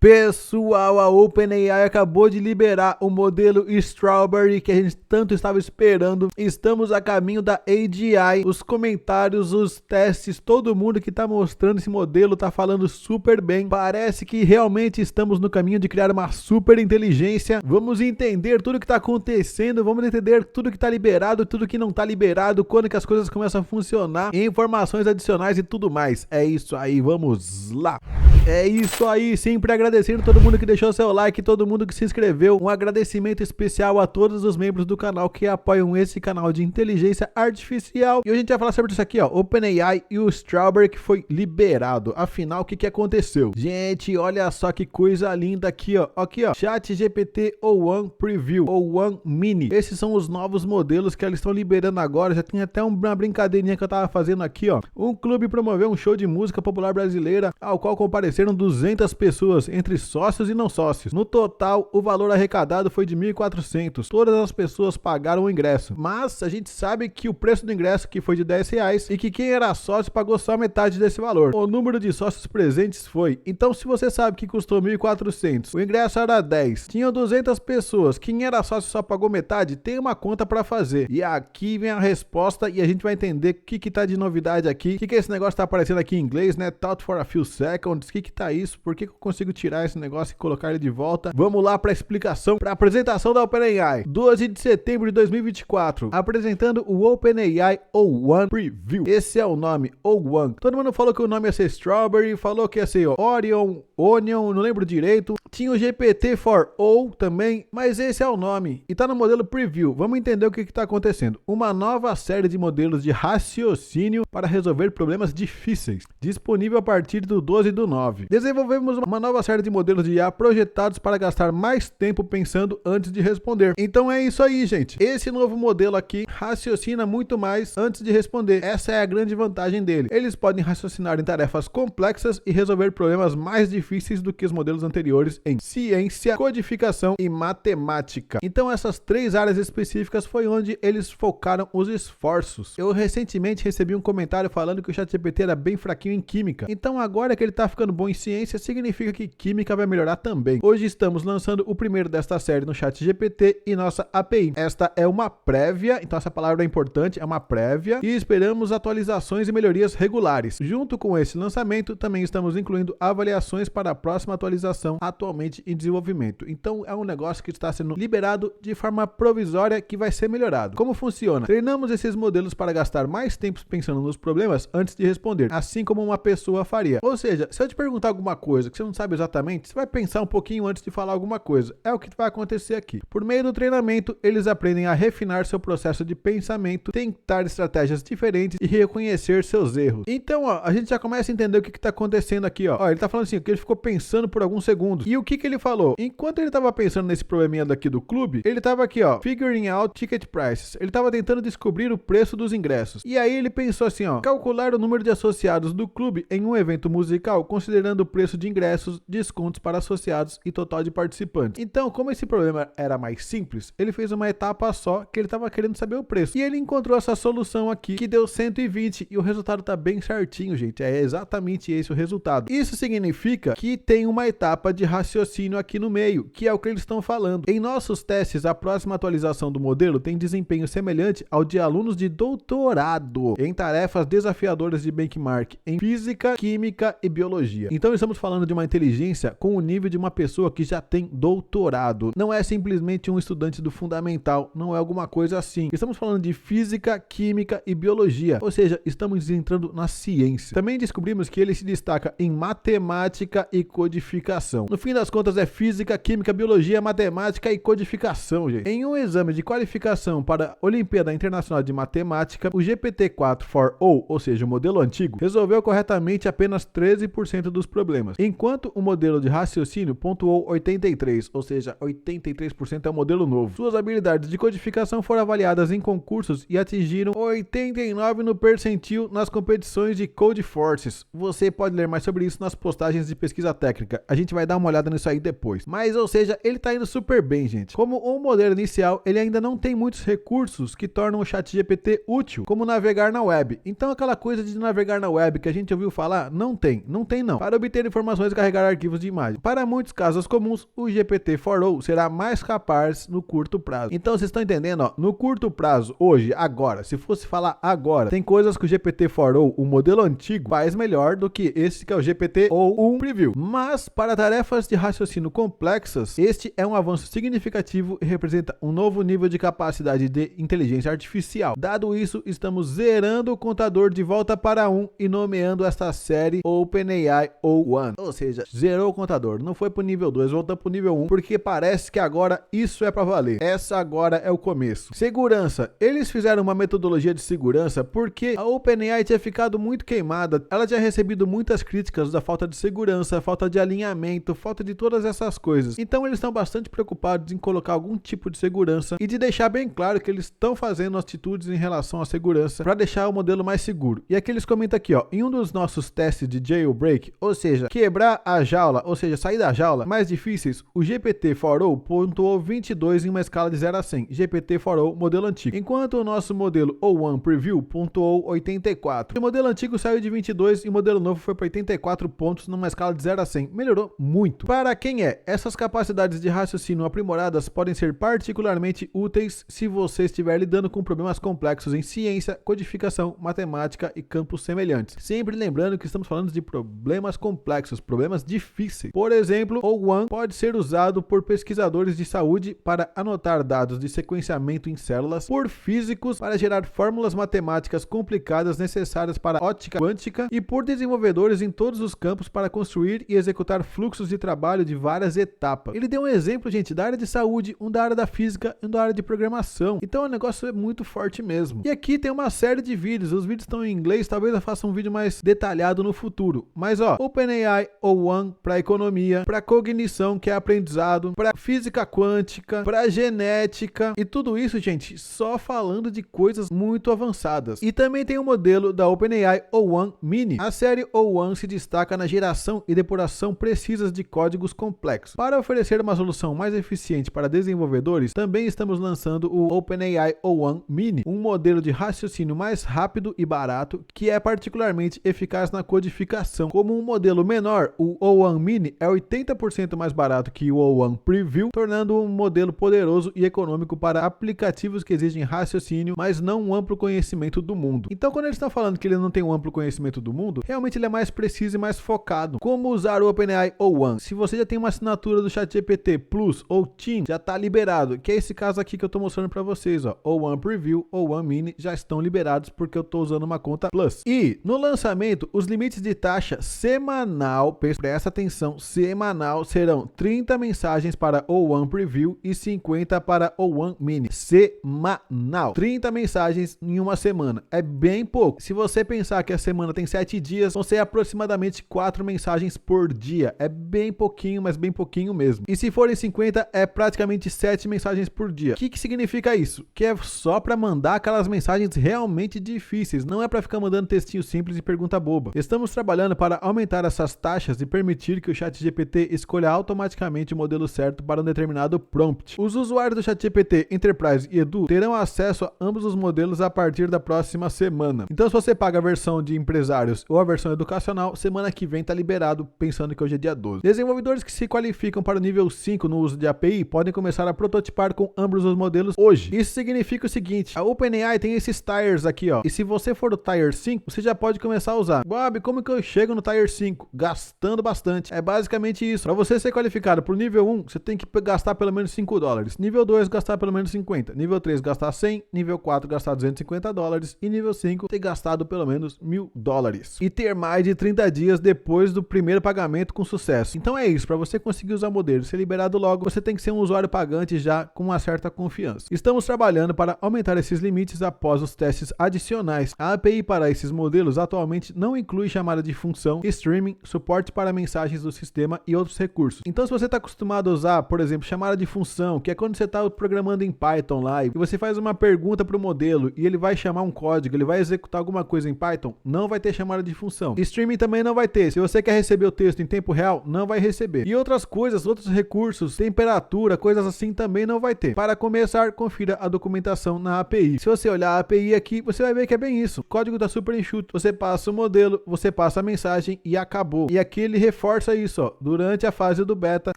Pessoal, a OpenAI acabou de liberar o modelo Strawberry que a gente tanto estava esperando. Estamos a caminho da AGI. Os comentários, os testes, todo mundo que está mostrando esse modelo está falando super bem. Parece que realmente estamos no caminho de criar uma super inteligência. Vamos entender tudo que está acontecendo, vamos entender tudo que está liberado, tudo que não está liberado, quando que as coisas começam a funcionar, informações adicionais e tudo mais. É isso aí, vamos lá. É isso aí, sempre agradecendo todo mundo que deixou seu like, todo mundo que se inscreveu. Um agradecimento especial a todos os membros do canal que apoiam esse canal de inteligência artificial. E hoje a gente vai falar sobre isso aqui, ó, OpenAI e o Strawberry que foi liberado. Afinal, o que aconteceu? Gente, olha só que coisa linda aqui, ó. Aqui, ó, ChatGPT O1 Preview, O1 Mini. Esses são os novos modelos que eles estão liberando agora. Já tinha até uma brincadeirinha que eu tava fazendo aqui, ó. Um clube promoveu um show de música popular brasileira, ao qual compareceram 200 pessoas, entre sócios e não sócios. No total, o valor arrecadado foi de 1.400. Todas as pessoas pagaram o ingresso. Mas a gente sabe que o preço do ingresso que foi de R$10 e que quem era sócio pagou só metade desse valor. O número de sócios presentes foi. Então, se você sabe que custou 1.400, o ingresso era 10. Tinham 200 pessoas. Quem era sócio só pagou metade. Tem uma conta para fazer. E aqui vem a resposta e a gente vai entender o que tá de novidade aqui. O que esse negócio tá aparecendo aqui em inglês, né? Thought for a few seconds. O que tá isso? Por que eu consigo tirar esse negócio e colocar ele de volta? Vamos lá para a explicação, para a apresentação da OpenAI. 12 de setembro de 2024, apresentando o OpenAI O1 Preview. Esse é o nome, O1. Todo mundo falou que o nome ia ser Strawberry, falou que ia ser Onion, não lembro direito. Tinha o GPT-4o também, mas esse é o nome. E tá no modelo Preview. Vamos entender o que tá acontecendo. Uma nova série de modelos de raciocínio para resolver problemas difíceis, disponível a partir do 12/9. Desenvolvemos uma nova série de modelos de IA projetados para gastar mais tempo pensando antes de responder. Então é isso aí, gente. Esse novo modelo aqui raciocina muito mais antes de responder. Essa é a grande vantagem dele. Eles podem raciocinar em tarefas complexas e resolver problemas mais difíceis do que os modelos anteriores em ciência, codificação e matemática. Então essas três áreas específicas foi onde eles focaram os esforços. Eu recentemente recebi um comentário falando que o ChatGPT era bem fraquinho em química. Então agora que ele tá ficando bom em ciência, significa que química vai melhorar também. Hoje estamos lançando o primeiro desta série no ChatGPT e nossa API. Esta é uma prévia, então essa palavra é importante, é uma prévia, e esperamos atualizações e melhorias regulares. Junto com esse lançamento, também estamos incluindo avaliações para a próxima atualização, atualmente em desenvolvimento. Então é um negócio que está sendo liberado de forma provisória que vai ser melhorado. Como funciona? Treinamos esses modelos para gastar mais tempo pensando nos problemas antes de responder, assim como uma pessoa faria. Ou seja, se eu te perguntar alguma coisa que você não sabe exatamente, você vai pensar um pouquinho antes de falar alguma coisa. É o que vai acontecer aqui. Por meio do treinamento, eles aprendem a refinar seu processo de pensamento, tentar estratégias diferentes e reconhecer seus erros. Então, ó, a gente já começa a entender o que está acontecendo aqui, ó. Ele tá falando assim, que ele ficou pensando por alguns segundos. E o que ele falou? Enquanto ele estava pensando nesse probleminha daqui do clube, ele estava aqui, ó, figuring out ticket prices. Ele estava tentando descobrir o preço dos ingressos. E aí ele pensou assim, ó, calcular o número de associados do clube em um evento musical, considerando o preço de ingressos, descontos para associados e total de participantes. Então, como esse problema era mais simples, ele fez uma etapa só que ele estava querendo saber o preço. E ele encontrou essa solução aqui que deu 120 e o resultado tá bem certinho, gente. É exatamente esse o resultado. Isso significa que tem uma etapa de raciocínio aqui no meio, que é o que eles estão falando. Em nossos testes, a próxima atualização do modelo tem desempenho semelhante ao de alunos de doutorado em tarefas desafiadoras de benchmark em física, química e biologia. Então estamos falando de uma inteligência com o nível de uma pessoa que já tem doutorado. Não é simplesmente um estudante do fundamental, não é alguma coisa assim. Estamos falando de física, química e biologia, ou seja, estamos entrando na ciência. Também descobrimos que ele se destaca em matemática e codificação. No fim das contas é física, química, biologia, matemática e codificação, gente. Em um exame de qualificação para a Olimpíada Internacional de Matemática, o GPT-4o, ou seja, o modelo antigo, resolveu corretamente apenas 13% dos problemas, enquanto o modelo de raciocínio pontuou 83, ou seja, 83% é o modelo novo. Suas habilidades de codificação foram avaliadas em concursos e atingiram 89 no percentil nas competições de Code Forces. Você pode ler mais sobre isso nas postagens de pesquisa técnica. A gente vai dar uma olhada olhada nisso aí depois. Mas, ou seja, ele tá indo super bem, gente. Como o modelo inicial, ele ainda não tem muitos recursos que tornam o ChatGPT útil, como navegar na web. Então, aquela coisa de navegar na web que a gente ouviu falar, não tem não. Para obter informações e carregar arquivos de imagem. Para muitos casos comuns, o GPT-4o será mais capaz no curto prazo. Então, vocês estão entendendo, ó, no curto prazo, hoje, agora, se fosse falar agora, tem coisas que o GPT-4o, o modelo antigo, faz melhor do que esse que é o GPT ou um preview. Mas, para tarefas de raciocínio complexas, este é um avanço significativo e representa um novo nível de capacidade de inteligência artificial. Dado isso, estamos zerando o contador de volta para 1 e nomeando esta série OpenAI O1. Ou seja, zerou o contador, não foi pro nível 2, voltou pro nível 1, porque parece que agora isso é para valer. Essa agora é o começo. Segurança. Eles fizeram uma metodologia de segurança porque a OpenAI tinha ficado muito queimada. Ela tinha recebido muitas críticas da falta de segurança, falta de alinhamento, falta de todas essas coisas. Então eles estão bastante preocupados em colocar algum tipo de segurança e de deixar bem claro que eles estão fazendo atitudes em relação à segurança para deixar o modelo mais seguro. E aqui eles comentam aqui, ó, em um dos nossos testes de jailbreak, ou seja, quebrar a jaula, ou seja, sair da jaula, mais difíceis, o GPT-4o pontuou 22 em uma escala de 0 a 100, GPT-4o modelo antigo, enquanto o nosso modelo O1 Preview pontuou 84. O modelo antigo saiu de 22 e o modelo novo foi para 84 pontos numa escala de 0 a 100, melhorou muito. Para quem essas capacidades de raciocínio aprimoradas podem ser particularmente úteis se você estiver lidando com problemas complexos em ciência, codificação, matemática e campos semelhantes. Sempre lembrando que estamos falando de problemas complexos, problemas difíceis. Por exemplo, o O1 pode ser usado por pesquisadores de saúde para anotar dados de sequenciamento em células, por físicos para gerar fórmulas matemáticas complicadas necessárias para ótica quântica e por desenvolvedores em todos os campos para construir e executar fluxos de trabalho de várias etapas. Ele deu um exemplo, gente, da área de saúde, um da área da física e um da área de programação. Então o negócio é muito forte mesmo. E aqui tem uma série de vídeos. Os vídeos estão em inglês, talvez eu faça um vídeo mais detalhado no futuro. Mas ó, OpenAI O1 para economia, para cognição, que é aprendizado, para física quântica, para genética e tudo isso, gente, só falando de coisas muito avançadas. E também tem o modelo da OpenAI O1 Mini. A série O1 se destaca na geração e depuração precisas de códigos complexos. Para oferecer uma solução mais eficiente para desenvolvedores, também estamos lançando o OpenAI O1 Mini, um modelo de raciocínio mais rápido e barato, que é particularmente eficaz na codificação. Como um modelo menor, o O1 Mini é 80% mais barato que o O1 Preview, tornando um modelo poderoso e econômico para aplicativos que exigem raciocínio, mas não um amplo conhecimento do mundo. Então, quando eles estão falando que ele não tem um amplo conhecimento do mundo, realmente ele é mais preciso e mais focado. Como usar o OpenAI O1? Se você já tem uma assinatura do ChatGPT Plus ou Team, já está liberado, que é esse caso aqui que eu estou mostrando para vocês, ó, O1 Preview, O1 Mini já estão liberados porque eu estou usando uma conta Plus. E no lançamento, os limites de taxa semanal, presta atenção, semanal, serão 30 mensagens para O1 Preview e 50 para O1 Mini. Semanal. 30 mensagens em uma semana. É bem pouco. Se você pensar que a semana tem 7 dias, vão ser aproximadamente 4 mensagens por dia. É bem pouquinho, mas bem pouquinho mesmo. E se forem 50, é praticamente 7 mensagens por dia. O que significa isso? Que é só para mandar aquelas mensagens realmente difíceis. Não é para ficar mandando textinho simples e pergunta boba. Estamos trabalhando para aumentar essas taxas e permitir que o ChatGPT escolha automaticamente o modelo certo para um determinado prompt. Os usuários do ChatGPT Enterprise e Edu terão acesso a ambos os modelos a partir da próxima semana. Então, se você paga a versão de empresários ou a versão educacional, semana que vem está liberado, pensando que hoje é dia 12. Desenvolvedores que se qualificam para o nível 5 no uso de API podem começar a prototipar com ambos os modelos hoje. Isso significa o seguinte, a OpenAI tem esses tiers aqui, ó, e se você for do Tier 5, você já pode começar a usar. Bob, como que eu chego no Tier 5? Gastando bastante. É basicamente isso. Para você ser qualificado para o nível 1, você tem que gastar pelo menos $5. Nível 2, gastar pelo menos 50. Nível 3, gastar 100. Nível 4, gastar $250. E nível 5, ter gastado pelo menos $1.000. E ter mais de 30 dias depois do primeiro pagamento com sucesso. Então é isso. Para você conseguir usar o modelo e ser liberado logo, você tem que ser um usuário pagante já com uma certa confiança. Estamos trabalhando para aumentar esses limites após os testes adicionais. A API para esses modelos atualmente não inclui chamada de função, streaming, suporte para mensagens do sistema e outros recursos. Então, se você está acostumado a usar, por exemplo, chamada de função, que é quando você está programando em Python lá e você faz uma pergunta para o modelo e ele vai chamar um código, ele vai executar alguma coisa em Python, não vai ter chamada de função. Streaming também não vai ter. Se você quer receber o texto em tempo real, não vai receber. E outras coisas, outros recursos, temperatura, coisas assim também não vai ter. Para começar, confira a documentação na API. Se você olhar a API aqui, você vai ver que é bem isso. O código tá super enxuto. Você passa o modelo, você passa a mensagem e acabou. E aqui ele reforça isso, ó. Durante a fase do beta,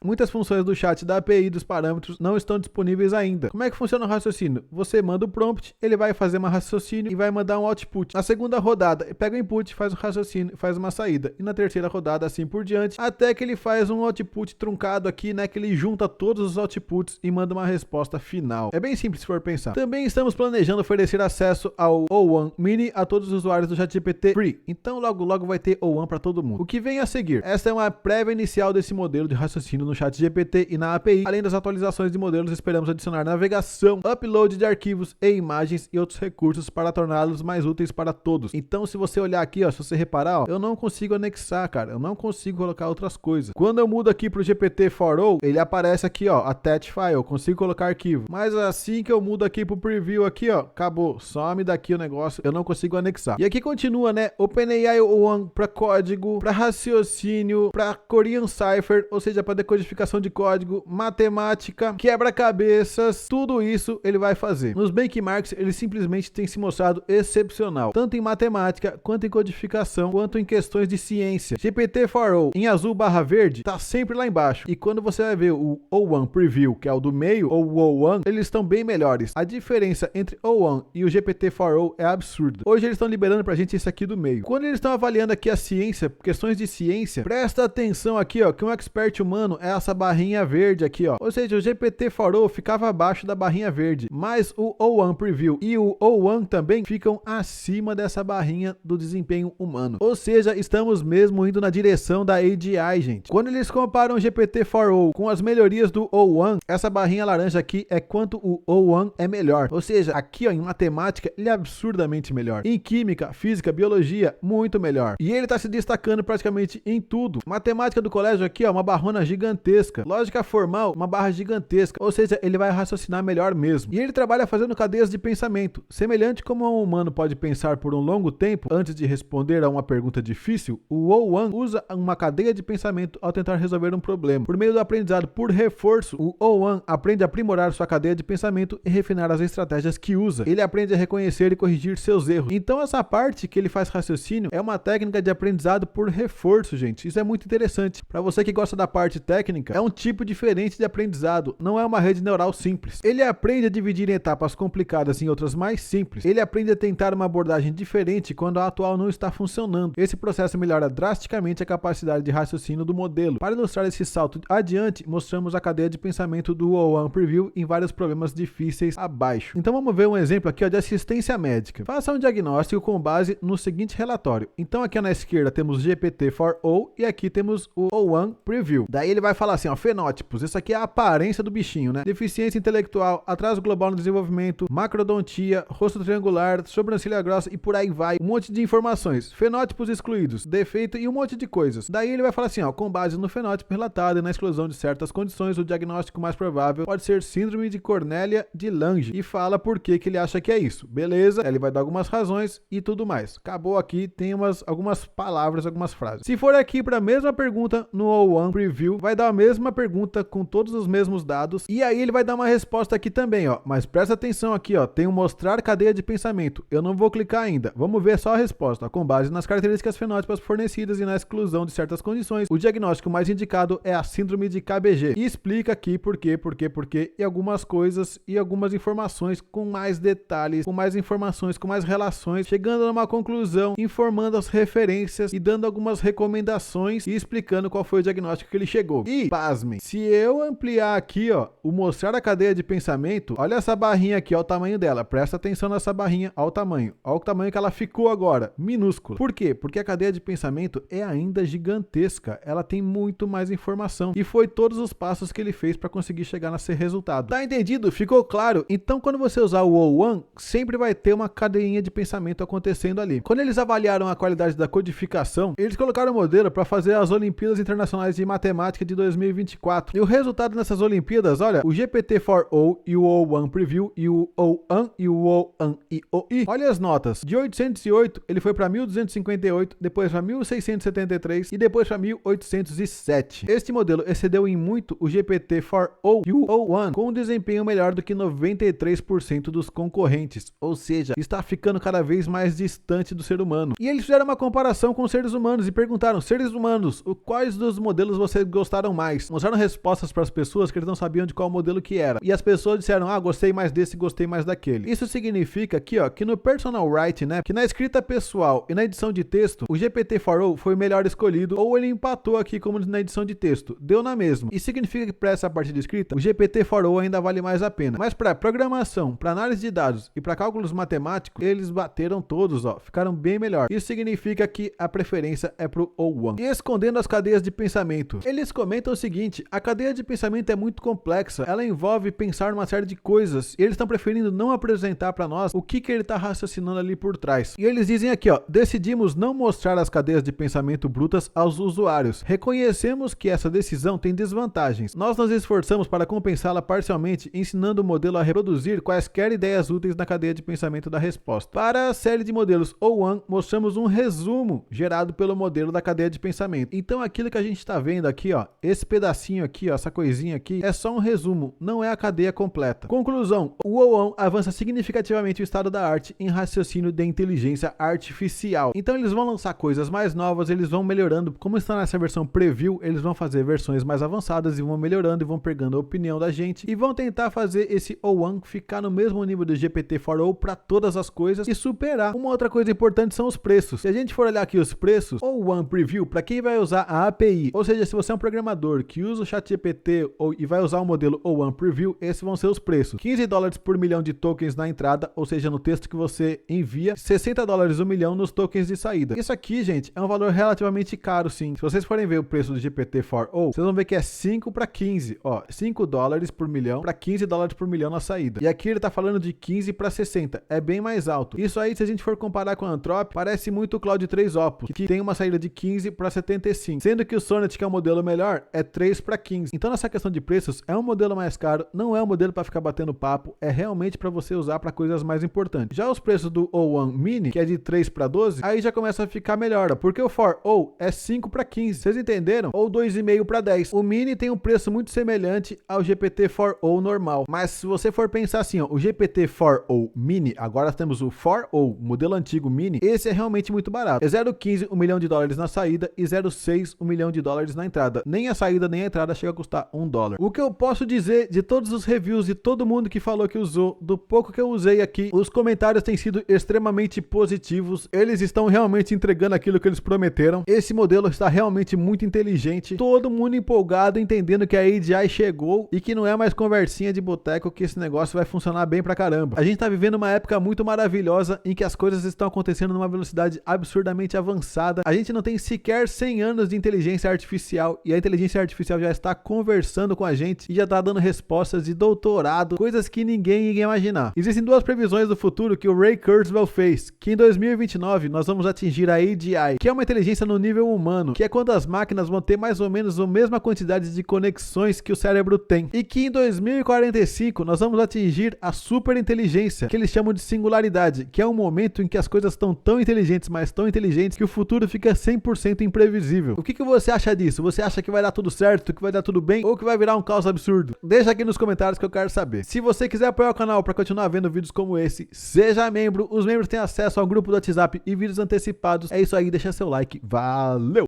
muitas funções do chat da API dos parâmetros não estão disponíveis ainda. Como é que funciona o raciocínio? Você manda o prompt, ele vai fazer um raciocínio e vai mandar um output. Na segunda rodada, ele pega o input, faz um raciocínio, faz uma saída. E na terceira rodada, assim por diante, até que ele faz um output truncado aqui, né? Que ele junta todos os outputs e manda uma resposta final. É bem simples se for pensar. Também estamos planejando oferecer acesso ao O1 Mini a todos os usuários do ChatGPT Free. Então logo vai ter O1 para todo mundo. O que vem a seguir? Esta é uma prévia inicial desse modelo de raciocínio no ChatGPT e na API. Além das atualizações de modelos, esperamos adicionar navegação, upload de arquivos e imagens e outros recursos para torná-los mais úteis para todos. Então, se você olhar aqui, ó, se você reparar, ó, eu não consigo anexar, cara. Eu não consigo colocar outras coisas. Quando eu mudo aqui pro GPT-4o, ele aparece aqui, ó, attach file, eu consigo colocar arquivo. Mas assim que eu mudo aqui pro preview aqui, ó, acabou. Some daqui o negócio, eu não consigo anexar. E aqui continua, né? OpenAI O1 para código, para raciocínio, para Korean Cipher, ou seja, para decodificação de código, matemática, quebra-cabeças, tudo isso ele vai fazer. Nos benchmarks, ele simplesmente tem se mostrado excepcional, tanto em matemática, quanto em codificação, quanto em questões de ciência. GPT-4o em azul barra verde tá sempre lá embaixo. E quando você vai ver o O1 Preview, que é o do meio, ou o O1, eles estão bem melhores. A diferença entre o O1 e o GPT-4o é absurda. Hoje eles estão liberando pra gente isso aqui do meio. Quando eles estão avaliando aqui a ciência, questões de ciência, presta atenção aqui, ó, que um expert humano é essa barrinha verde aqui, ó. Ou seja, o GPT-4o ficava abaixo da barrinha verde, mas o O1 Preview e o O1 também ficam acima dessa barrinha do desempenho humano. Ou seja, estamos mesmo indo na direção da AGI, gente. Quando eles comparam o GPT-4o com as melhorias do O1, essa barrinha laranja aqui é quanto o O1 é melhor. Ou seja, aqui, ó, em matemática, ele é absurdamente melhor. Em química, física, biologia, muito melhor. E ele tá se destacando praticamente em tudo. Matemática do colégio aqui, ó, uma barrona gigantesca. Lógica formal, uma barra gigantesca. Ou seja, ele vai raciocinar melhor mesmo. E ele trabalha fazendo cadeias de pensamento. Semelhante como um humano pode pensar por um longo tempo antes de responder a uma pergunta difícil, o O1 usa uma cadeia de pensamento ao tentar resolver um problema. Por meio do aprendizado por reforço, o O1 aprende a aprimorar sua cadeia de pensamento e refinar as estratégias que usa. Ele aprende a reconhecer e corrigir seus erros. Então essa parte que ele faz raciocínio é uma técnica de aprendizado por reforço, gente. Isso é muito interessante. Para você que gosta da parte técnica, é um tipo diferente de aprendizado. Não é uma rede neural simples. Ele aprende a dividir em etapas complicadas em outras mais simples. Ele aprende a tentar uma abordagem diferente quando a atual não está funcionando. Esse processo melhora drasticamente a capacidade de raciocínio do modelo. Para ilustrar esse salto adiante, mostramos a cadeia de pensamento do O1 Preview em vários problemas difíceis abaixo. Então vamos ver um exemplo aqui, ó, de assistência médica. Faça um diagnóstico com base no seguinte relatório. Então aqui na esquerda temos GPT-4o e aqui temos o O1 Preview. Daí ele vai falar assim, ó, fenótipos. Isso aqui é a aparência do bichinho, né? Deficiência intelectual, atraso global no desenvolvimento, macrodontia, rosto triangular, sobrancelha grossa e por aí vai. Um monte de informações. Fenótipos excluídos, defeito e um monte de coisas. Daí ele vai falar assim, ó, com base no fenótipo relatado e na exclusão de certas condições, o diagnóstico mais provável pode ser síndrome de Cornelia de Lange. E fala por que ele acha que é isso. Beleza? Ele vai dar algumas razões e tudo mais. Acabou aqui, tem algumas palavras, algumas frases. Se for aqui para a mesma pergunta no O1 Preview, vai dar a mesma pergunta com todos os mesmos dados. E aí ele vai dar uma resposta aqui também, ó. Mas presta atenção aqui, ó. Tem um mostrar cadeia de pensamento. Eu não vou clicar ainda. Vamos ver só a resposta. Com base nas características fenótipas fornecidas e na exclusão de certas condições, o diagnóstico mais indicado é a síndrome de KBG. E explica aqui por quê, e algumas coisas e algumas informações com mais detalhes, com mais informações, com mais relações, chegando a uma conclusão, informando as referências e dando algumas recomendações e explicando qual foi o diagnóstico que ele chegou. E, pasmem, se eu ampliar aqui, ó, o mostrar a cadeia de pensamento, olha essa barrinha aqui, ó, o tamanho dela. Presta atenção nessa barrinha, ó o tamanho. Ó o tamanho que ela ficou agora, minúscula. Por quê? Porque a cadeia de pensamento é ainda gigantesca. Ela tem muito mais informação. E foi todos os passos que ele fez para conseguir chegar nesse resultado. Tá entendido? Ficou claro? Então, quando você usar o O1, sempre vai ter uma cadeinha de pensamento acontecendo ali. Quando eles avaliaram a qualidade da codificação, eles colocaram o modelo para fazer as Olimpíadas Internacionais de Matemática de 2024. E o resultado nessas Olimpíadas, olha, o GPT-4o e o O1 Preview e o O1 e o O1 e o I. Olha as notas. De 808, ele foi para 1258, depois para 1673 e depois para 1800 1907. Este modelo excedeu em muito o GPT-4o U01 com um desempenho melhor do que 93% dos concorrentes, ou seja, está ficando cada vez mais distante do ser humano. E eles fizeram uma comparação com os seres humanos e perguntaram: seres humanos, quais dos modelos vocês gostaram mais? Mostraram respostas para as pessoas que eles não sabiam de qual modelo que era. E as pessoas disseram: ah, gostei mais desse, gostei mais daquele. Isso significa aqui, ó, que no personal writing, né, que na escrita pessoal e na edição de texto, o GPT-4o foi o melhor escolhido, ou ele empatou aqui como na edição de texto. Deu na mesma. Isso significa que para essa parte de escrita, o GPT-4o ainda vale mais a pena. Mas para programação, para análise de dados e para cálculos matemáticos, eles bateram todos, ó, ficaram bem melhor. Isso significa que a preferência é pro O1. E escondendo as cadeias de pensamento, eles comentam o seguinte: a cadeia de pensamento é muito complexa, ela envolve pensar numa série de coisas, e eles estão preferindo não apresentar para nós o que ele está raciocinando ali por trás. E eles dizem aqui, ó: decidimos não mostrar as cadeias de pensamento brutas aos usuários. Reconhecemos que essa decisão tem desvantagens. Nós nos esforçamos para compensá-la parcialmente, ensinando o modelo a reproduzir quaisquer ideias úteis na cadeia de pensamento da resposta. Para a série de modelos O1, mostramos um resumo gerado pelo modelo da cadeia de pensamento. Então aquilo que a gente está vendo aqui, ó, esse pedacinho aqui, ó, essa coisinha aqui, é só um resumo, não é a cadeia completa. Conclusão: o O1 avança significativamente o estado da arte em raciocínio de inteligência artificial. Então eles vão lançar coisas mais novas, eles vão melhorando. Como está nessa versão preview, eles vão fazer versões mais avançadas e vão melhorando e vão pegando a opinião da gente e vão tentar fazer esse O1 ficar no mesmo nível do GPT-4o para todas as coisas e superar. Uma outra coisa importante são os preços. Se a gente for olhar aqui os preços, O1 Preview, para quem vai usar a API, ou seja, se você é um programador que usa o ChatGPT e vai usar o modelo O1 Preview, esses vão ser os preços: $15 por milhão de tokens na entrada, ou seja, no texto que você envia, $60 o milhão nos tokens de saída. Isso aqui, gente, é um valor relativamente caro, sim. Se vocês forem ver o preço do GPT-4o, vocês vão ver que é 5 para 15, ó, $5 por milhão para $15 por milhão na saída. E aqui ele tá falando de 15 para 60, é bem mais alto. Isso aí, se a gente for comparar com a Anthropic, parece muito o Claude 3 Opus, que tem uma saída de 15 para 75, sendo que o Sonnet, que é o modelo melhor, é 3 para 15. Então nessa questão de preços, é um modelo mais caro, não é um modelo para ficar batendo papo, é realmente para você usar para coisas mais importantes. Já os preços do O1 Mini, que é de 3 para 12, aí já começa a ficar melhor, ó, porque o 4o é 5 para 15, vocês entenderam? Ou 2,5 para 10. O Mini tem um preço muito semelhante ao GPT-4o normal, mas se você for pensar assim, ó, o GPT-4o Mini, agora temos o 4o, modelo antigo Mini, esse é realmente muito barato. É 0,15 $1 milhão na saída e 0,6 $1 milhão na entrada. Nem a saída nem a entrada chega a custar $1. O que eu posso dizer de todos os reviews de todo mundo que falou que usou, do pouco que eu usei aqui, os comentários têm sido extremamente positivos. Eles estão realmente entregando aquilo que eles prometeram. Esse modelo está realmente muito inteligente. Todo mundo empolgado, entendendo que a AGI chegou e que não é mais conversinha de boteco, que esse negócio vai funcionar bem pra caramba. A gente tá vivendo uma época muito maravilhosa em que as coisas estão acontecendo numa velocidade absurdamente avançada. A gente não tem sequer 100 anos de inteligência artificial e a inteligência artificial já está conversando com a gente e já tá dando respostas de doutorado, coisas que ninguém ia imaginar. Existem duas previsões do futuro que o Ray Kurzweil fez, que em 2029 nós vamos atingir a AGI, que é uma inteligência no nível humano, que é quando as máquinas vão ter mais ou menos a mesma quantidade de conexões que o cérebro tem, e que em 2045 nós vamos atingir a superinteligência, que eles chamam de singularidade, que é um momento em que as coisas estão tão inteligentes, mas tão inteligentes, que o futuro fica 100% imprevisível. O que você acha disso? Você acha que vai dar tudo certo, que vai dar tudo bem, ou que vai virar um caos absurdo? Deixa aqui nos comentários que eu quero saber. Se você quiser apoiar o canal para continuar vendo vídeos como esse, seja membro. Os membros têm acesso ao grupo do WhatsApp e vídeos antecipados. É isso aí, deixa seu like. Valeu!